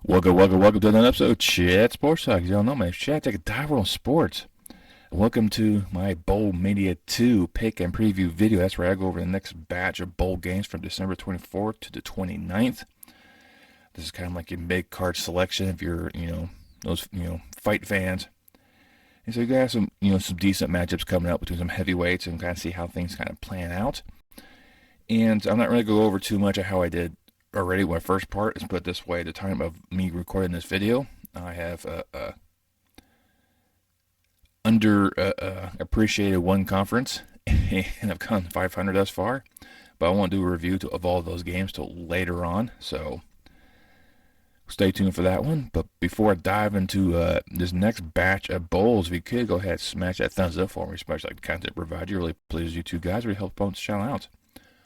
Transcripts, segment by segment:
Welcome to another episode of Chat Sports Talk. Y'all know my name's Chat. Take a dive on sports. Welcome to my Bowl Mania 2 pick and preview video. That's where I go over the next batch of bowl games from December 24th to the 29th. This is kind of like your mid-card selection if you're, those, fight fans. And so you guys have some decent matchups coming up between some heavyweights and kind of see how things kind of plan out. And I'm not going to go over too much of how I did already. My first part is put it this way: at the time of me recording this video, I have appreciated one conference, and I've gone 500 thus far. But I won't do a review of all of those games till later on, so stay tuned for that one. But before I dive into this next batch of bowls, if you could go ahead and smash that thumbs up for me, especially like the content provider. Really pleases you two guys. Really helps promote the channel out.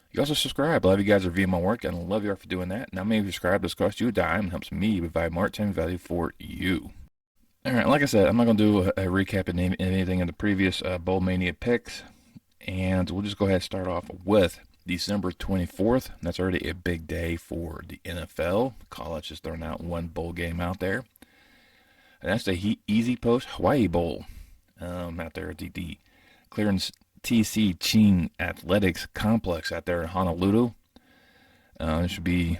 You also subscribe. A lot of you guys are viewing my work, and I love you all for doing that. Now, maybe subscribe does cost you a dime and helps me provide more time value for you. All right, like I said, I'm not going to do a recap of anything in the previous Bowl Mania picks, and we'll just go ahead and start off with December 24th. That's already a big day for the NFL. College is throwing out one bowl game out there, and that's the Easy Post Hawaii Bowl out there at the Clearance TC Ching Athletics Complex out there in Honolulu. It should be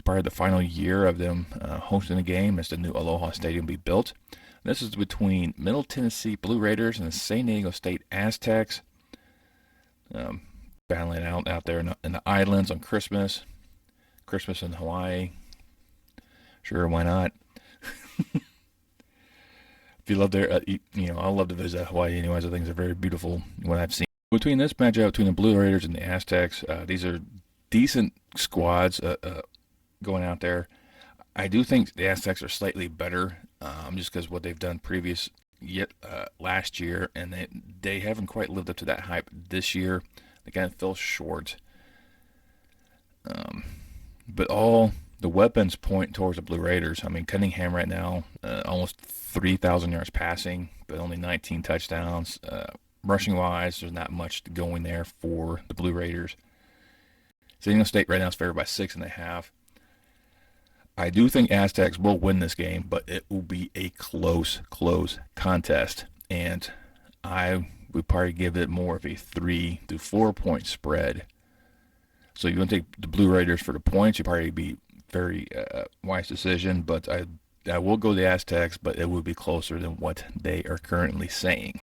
probably the final year of them hosting the game as the new Aloha Stadium be built. This is between Middle Tennessee Blue Raiders and the San Diego State Aztecs. Battling out there in the islands on Christmas in Hawaii. Sure, why not? If you love their, I love to visit Hawaii anyways. I think it's a very beautiful what I've seen. Between this matchup between the Blue Raiders and the Aztecs, these are decent squads going out there. I do think the Aztecs are slightly better, just because what they've done last year, and they haven't quite lived up to that hype this year. They kind of fell short. But all the weapons point towards the Blue Raiders. I mean, Cunningham right now, almost 3,000 yards passing, but only 19 touchdowns. Rushing wise, there's not much going there for the Blue Raiders. San Diego State right now is favored by 6.5. I do think Aztecs will win this game, but it will be a close contest. And I would probably give it more of a 3 to 4 point spread. So you want to take the Blue Raiders for the points, you'd probably be very wise decision, but I will go the Aztecs, but it will be closer than what they are currently saying.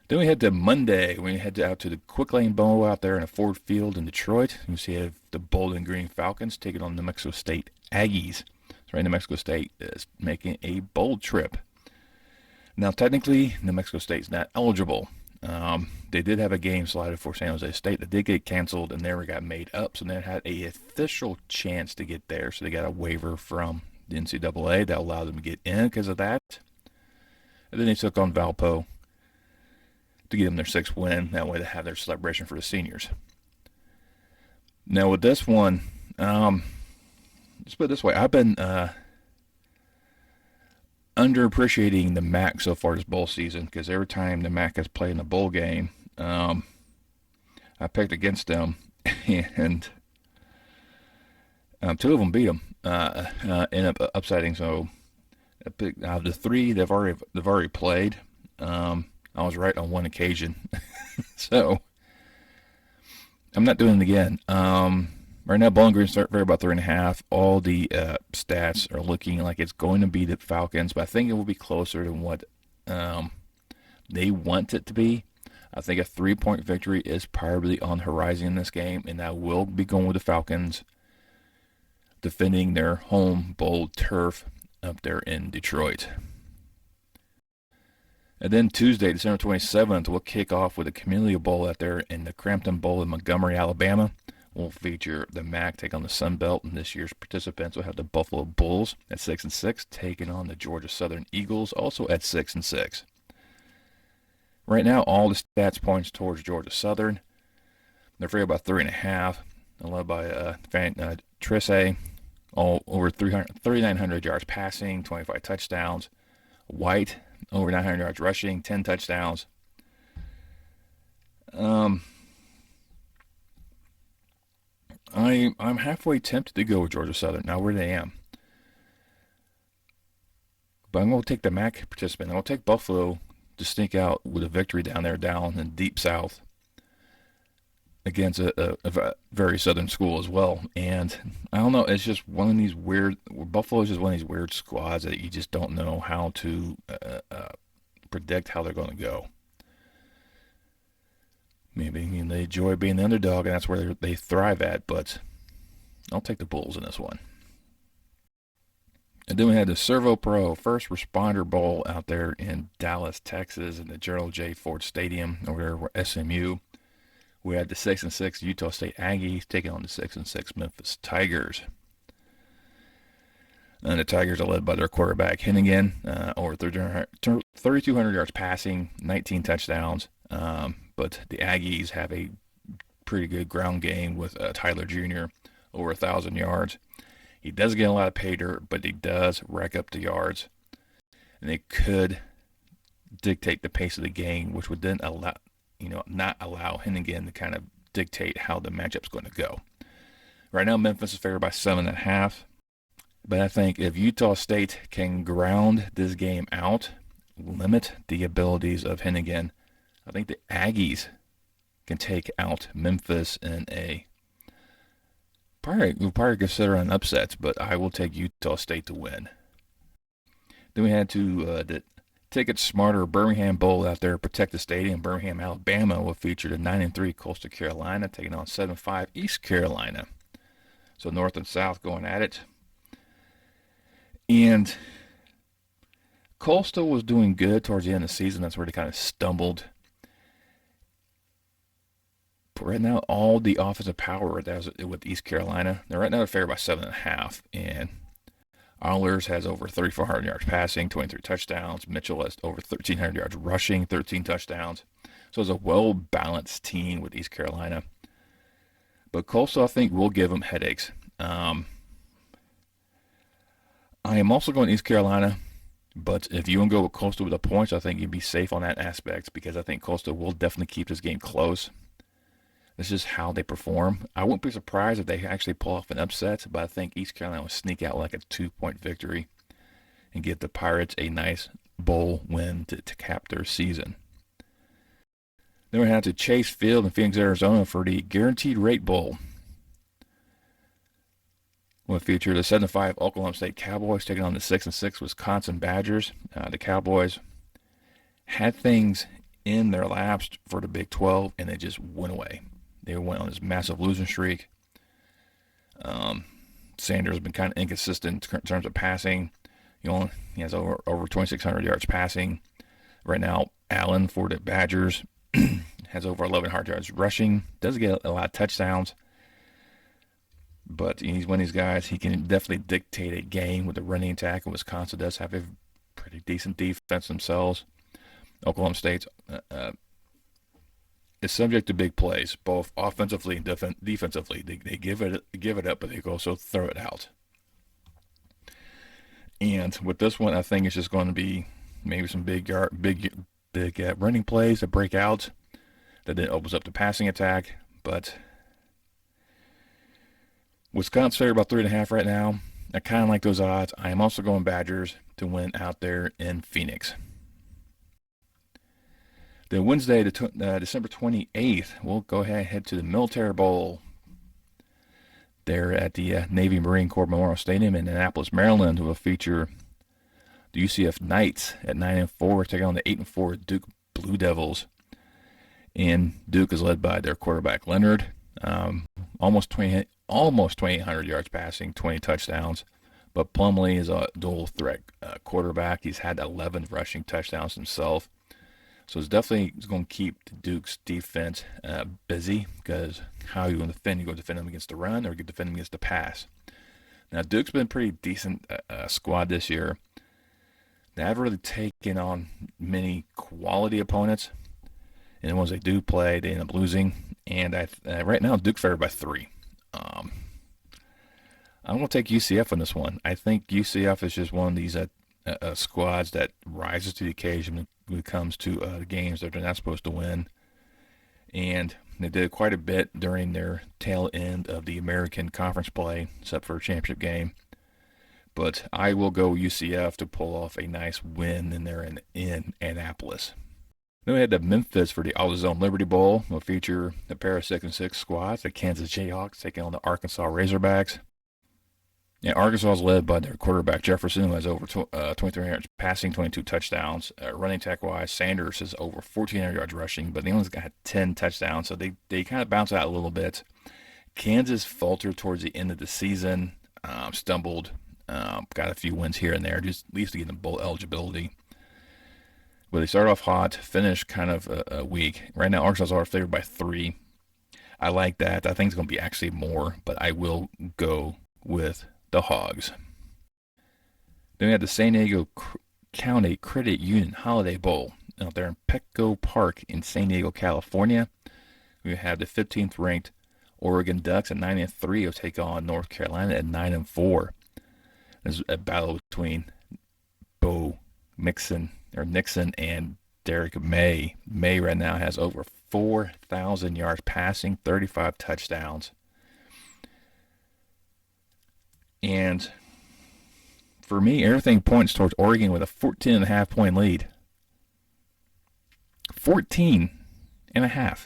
Then we head to Monday. We head out to the Quick Lane Bowl out there in a Ford Field in Detroit. You see you have the Bowling Green Falcons taking on New Mexico State Aggies. So right, New Mexico State is making a bowl trip. Now, technically, New Mexico State's not eligible. They did have a game slotted for San Jose State that did get canceled and never got made up, so they had an official chance to get there. So they got a waiver from the NCAA that allowed them to get in because of that. And then they took on Valpo to get them their 6th win. That way they have their celebration for the seniors. Now with this one, let's put it this way. I've been underappreciating the MAC so far this bowl season, because every time the MAC has played in a bowl game, I picked against them, and 2 of them beat them, end up upsetting. So I picked out of the 3 they've already played. I was right on one occasion, so I'm not doing it again. Right now, Bowling Green start for about 3.5. All the stats are looking like it's going to be the Falcons, but I think it will be closer than what they want it to be. I think a 3-point victory is probably on the horizon in this game, and I will be going with the Falcons, defending their home bowl turf up there in Detroit. And then Tuesday, December 27th, we'll kick off with the CAMELLIA Bowl out there in the Crampton Bowl in Montgomery, Alabama. We'll feature the MAC take on the Sun Belt, and this year's participants will have the Buffalo Bulls at 6-6, taking on the Georgia Southern Eagles, also at 6-6. Right now, all the stats points towards Georgia Southern. They're favored by 3.5, led by Trisse, all over 3,900 yards passing, 25 touchdowns. White, over 900 yards rushing, 10 touchdowns. I'm halfway tempted to go with Georgia Southern. Now, where they am. But I'm going to take the MAC participant. I'm going to take Buffalo to sneak out with a victory down there, down in deep south, against a very southern school as well. And I don't know, it's just one of these weird, Buffalo is just one of these weird squads that you just don't know how to predict how they're going to go. Maybe they enjoy being the underdog, and that's where they thrive at, but I'll take the Bulls in this one. And then we had the SERVPRO First Responder Bowl out there in Dallas, Texas, in the Gerald J. Ford Stadium over there where SMU. We had the 6-6 Utah State Aggies taking on the 6-6 Memphis Tigers. And the Tigers are led by their quarterback Hennigan, over 3,200 yards passing, 19 touchdowns. But the Aggies have a pretty good ground game with Tyler Jr. over 1,000 yards. He does get a lot of pay dirt, but he does rack up the yards. And they could dictate the pace of the game, which would then not allow Hennigan to kind of dictate how the matchup's going to go. Right now, Memphis is favored by 7.5. But I think if Utah State can ground this game out, limit the abilities of Hennigan, I think the Aggies can take out Memphis in a we'll probably consider an upset, but I will take Utah State to win. Then we had the Ticket Smarter Birmingham Bowl out there, Protect the Stadium. Birmingham, Alabama will feature the 9-3 Coastal Carolina taking on 7-5 East Carolina. So North and South going at it. And Coastal was doing good towards the end of the season. That's where they kind of stumbled. But right now, all the offensive power that was with East Carolina, right now they're favored by 7.5. And Eilers has over 3,400 yards passing, 23 touchdowns. Mitchell has over 1,300 yards rushing, 13 touchdowns. So it's a well-balanced team with East Carolina. But Coastal, I think, will give them headaches. I am also going East Carolina, but if you want to go with Coastal with the points, I think you'd be safe on that aspect because I think Coastal will definitely keep this game close. This is how they perform. I wouldn't be surprised if they actually pull off an upset, but I think East Carolina will sneak out like a 2-point victory and give the Pirates a nice bowl win to cap their season. Then we have to Chase Field in Phoenix, Arizona for the Guaranteed Rate Bowl. We'll feature the 7-5 Oklahoma State Cowboys taking on the 6-6 Wisconsin Badgers. The Cowboys had things in their laps for the Big 12, and they just went away. They went on this massive losing streak. Sanders has been kind of inconsistent in terms of passing. He has over 2,600 yards passing. Right now, Allen for the Badgers has over 1,100 yards rushing. Does get a lot of touchdowns. But he's one of these guys, he can definitely dictate a game with the running attack. And Wisconsin does have a pretty decent defense themselves. Oklahoma State is subject to big plays, both offensively and defensively. They give it up, but they also throw it out. And with this one, I think it's just going to be maybe some big running plays that break out that then opens up the passing attack. But Wisconsin's favored about 3.5 right now. I kind of like those odds. I am also going Badgers to win out there in Phoenix. Then Wednesday, December 28th, we'll go ahead and head to the Military Bowl there at the Navy Marine Corps Memorial Stadium in Annapolis, Maryland. Will feature the UCF Knights at 9-4 taking on the 8-4 Duke Blue Devils. And Duke is led by their quarterback Leonard, almost 2,800 yards passing, 20 touchdowns. But Plumlee is a dual threat quarterback. He's had 11 rushing touchdowns himself. So it's definitely going to keep the Duke's defense busy because how are you going to defend? You go defend them against the run or you defend them against the pass. Now, Duke's been a pretty decent squad this year. They haven't really taken on many quality opponents. And the ones they do play, they end up losing. And right now, Duke favored by 3. I'm going to take UCF on this one. I think UCF is just one of these squads that rises to the occasion when it comes to the games that they're not supposed to win. And They did quite a bit during their tail end of the American Conference play, except for a championship game. But I will go UCF to pull off a nice win in there in Annapolis. Then we had the Memphis for the AutoZone Liberty Bowl. We'll feature a pair of 6-6 squads, the Kansas Jayhawks taking on the Arkansas Razorbacks. Yeah, Arkansas is led by their quarterback Jefferson, who has over 2,300 passing, 22 touchdowns. Running attack-wise, Sanders is over 1,400 yards rushing, but they only got 10 touchdowns, so they kind of bounce out a little bit. Kansas faltered towards the end of the season, stumbled, got a few wins here and there, just at least to get them bowl eligibility. But they started off hot, finished kind of weak. Right now, Arkansas are favored by 3. I like that. I think it's going to be actually more, but I will go with the Hogs. Then we had the San Diego County Credit Union Holiday Bowl out there in Petco Park in San Diego, California. We have the 15th ranked Oregon Ducks at 9-3 will take on North Carolina at 9-4. There's a battle between Nixon and Derek May. May right now has over 4,000 yards passing, 35 touchdowns. And for me, everything points towards Oregon with a 14.5 point lead. 14.5.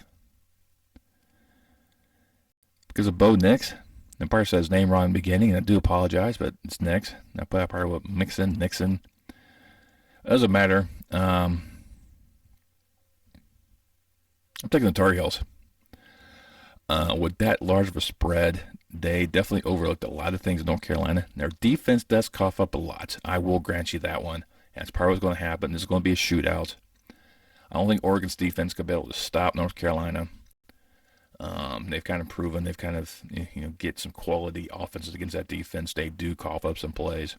Because of Bo Nix. I probably said his name wrong in the beginning, and I do apologize, but it's Nix. I probably went Nixon. It doesn't matter. I'm taking the Tar Heels. With that large of a spread, they definitely overlooked a lot of things in North Carolina. Their defense does cough up a lot. I will grant you that one. That's probably what's going to happen. This is going to be a shootout. I don't think Oregon's defense could be able to stop North Carolina. They've kind of proven they've kind of get some quality offenses against that defense. They do cough up some plays.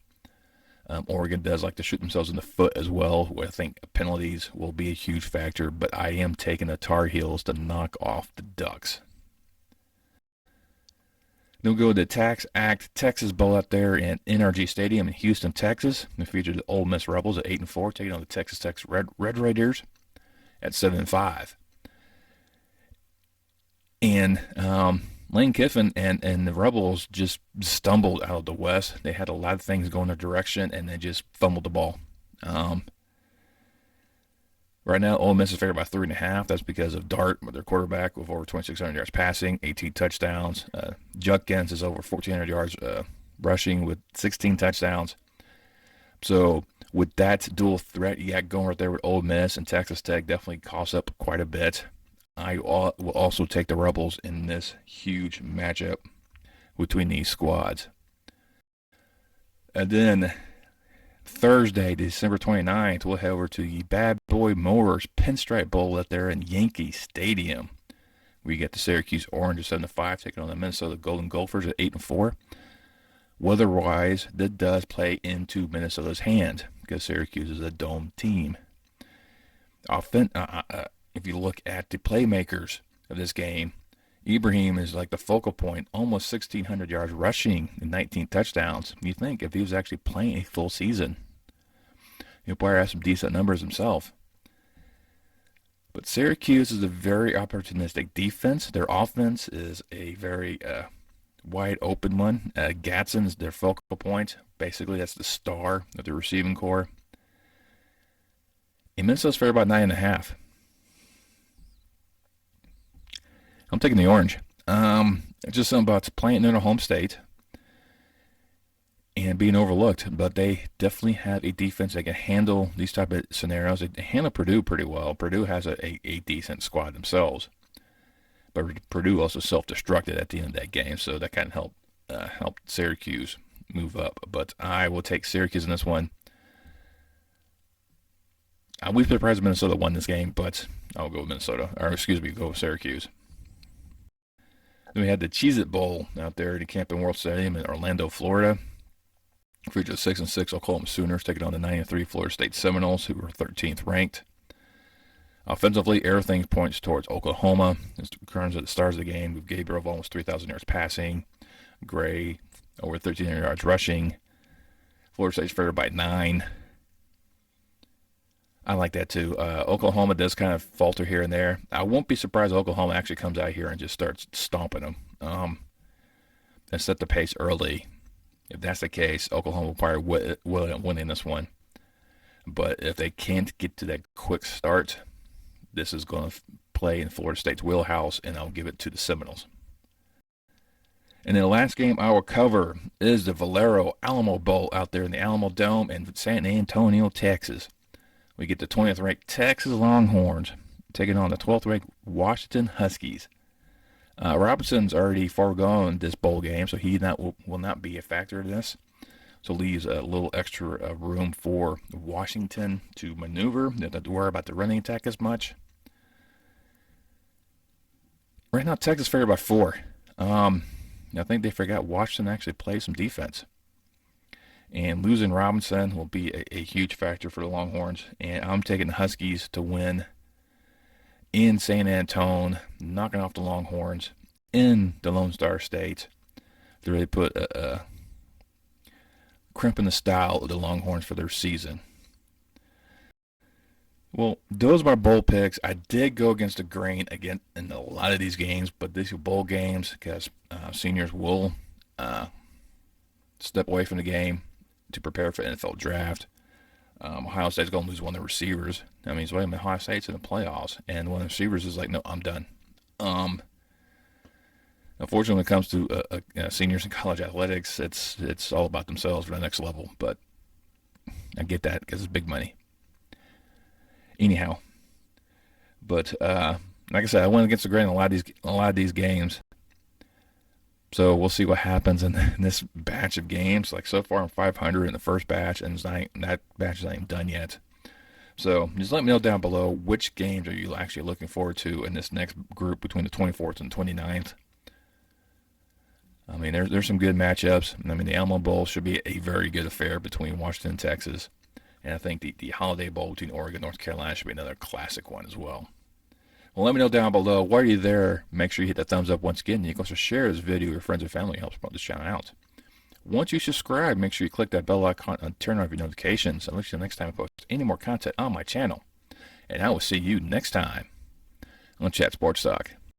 Oregon does like to shoot themselves in the foot as well, where I think penalties will be a huge factor. But I am taking the Tar Heels to knock off the Ducks. Then we'll go to the TaxAct Texas Bowl out there in NRG Stadium in Houston, Texas. We featured the Ole Miss Rebels at 8-4, taking on the Texas Tech Red Raiders at 7-5. And Lane Kiffin and the Rebels just stumbled out of the West. They had a lot of things going their direction, and they just fumbled the ball. Right now, Ole Miss is favored by 3.5. That's because of Dart, their quarterback, with over 2,600 yards passing, 18 touchdowns. Judkins is over 1,400 yards rushing with 16 touchdowns. So with that dual threat you got going right there with Ole Miss, and Texas Tech definitely coughs up quite a bit. I will also take the Rebels in this huge matchup between these squads. And then Thursday, December 29th, we'll head over to the Bad Boy Mowers Pinstripe Bowl out there in Yankee Stadium. We get the Syracuse Orange at 7-5, taking on the Minnesota Golden Gophers at 8-4. Weather-wise, that does play into Minnesota's hand because Syracuse is a dome team. If you look at the playmakers of this game, Ibrahim is like the focal point, almost 1,600 yards rushing and 19 touchdowns. You think if he was actually playing a full season, he'll probably have some decent numbers himself. But Syracuse is a very opportunistic defense. Their offense is a very wide open one. Gatson is their focal point. Basically, that's the star of the receiving core. And Minnesota's favored by 9.5. I'm taking the Orange. Just something about playing in a home state and being overlooked, but they definitely have a defense that can handle these type of scenarios. They handle Purdue pretty well. Purdue has a decent squad themselves, but Purdue also self-destructed at the end of that game, so that kind of helped Syracuse move up. But I will take Syracuse in this one. I would be surprised if Minnesota won this game, but I'll go with go with Syracuse. Then we had the cheez-it Bowl out there at the Camping World Stadium in Orlando, Florida. Featured 6-6 Oklahoma Sooners taking on the 9-3 Florida State Seminoles, who were 13th ranked. Offensively, everything points towards Oklahoma. As current at the stars of the game, with Gabriel of almost 3,000 yards passing, Gray over 1,300 yards rushing. Florida State's favored by 9. I like that too. Oklahoma does kind of falter here and there. I won't be surprised if Oklahoma actually comes out here and just starts stomping them. And set the pace early. If that's the case, Oklahoma will probably winning this one. But if they can't get to that quick start, this is going to play in Florida State's wheelhouse, and I'll give it to the Seminoles. And then the last game I will cover is the Valero Alamo Bowl out there in the Alamo Dome in San Antonio, Texas. We get the 20th ranked Texas Longhorns taking on the 12th ranked Washington Huskies. Robinson's already foregone this bowl game, so he will not be a factor in this. So leaves a little extra room for Washington to maneuver. They don't have to worry about the running attack as much. Right now, Texas favored by 4. I think they forgot Washington actually plays some defense. And losing Robinson will be a huge factor for the Longhorns. And I'm taking the Huskies to win in San Antonio, knocking off the Longhorns in the Lone Star State to really put a crimp in the style of the Longhorns for their season. Well, those are my bowl picks. I did go against the grain again in a lot of these games, but these are bowl games because seniors will step away from the game to prepare for the NFL draft. Ohio State's going to lose one of their receivers. That means, wait a minute, Ohio State's in the playoffs, and one of the receivers is like, no, I'm done. Unfortunately, when it comes to seniors in college athletics, it's all about themselves for the next level, but I get that because it's big money. Anyhow, but like I said, I went against the grain in a lot of these games. So we'll see what happens in this batch of games. Like so far, I'm 500 in the first batch, and that batch is not even done yet. So just let me know down below which games are you actually looking forward to in this next group between the 24th and 29th. I mean, there's some good matchups. I mean, the Alamo Bowl should be a very good affair between Washington and Texas. And I think the Holiday Bowl between Oregon and North Carolina should be another classic one as well. Well, let me know down below. While you're there, make sure you hit that thumbs up once again. You can also share this video with your friends and family. It helps promote this channel out. Once you subscribe, make sure you click that bell icon and turn on your notifications. I'll let you know next time I post any more content on my channel. And I will see you next time on Chat Sports Talk.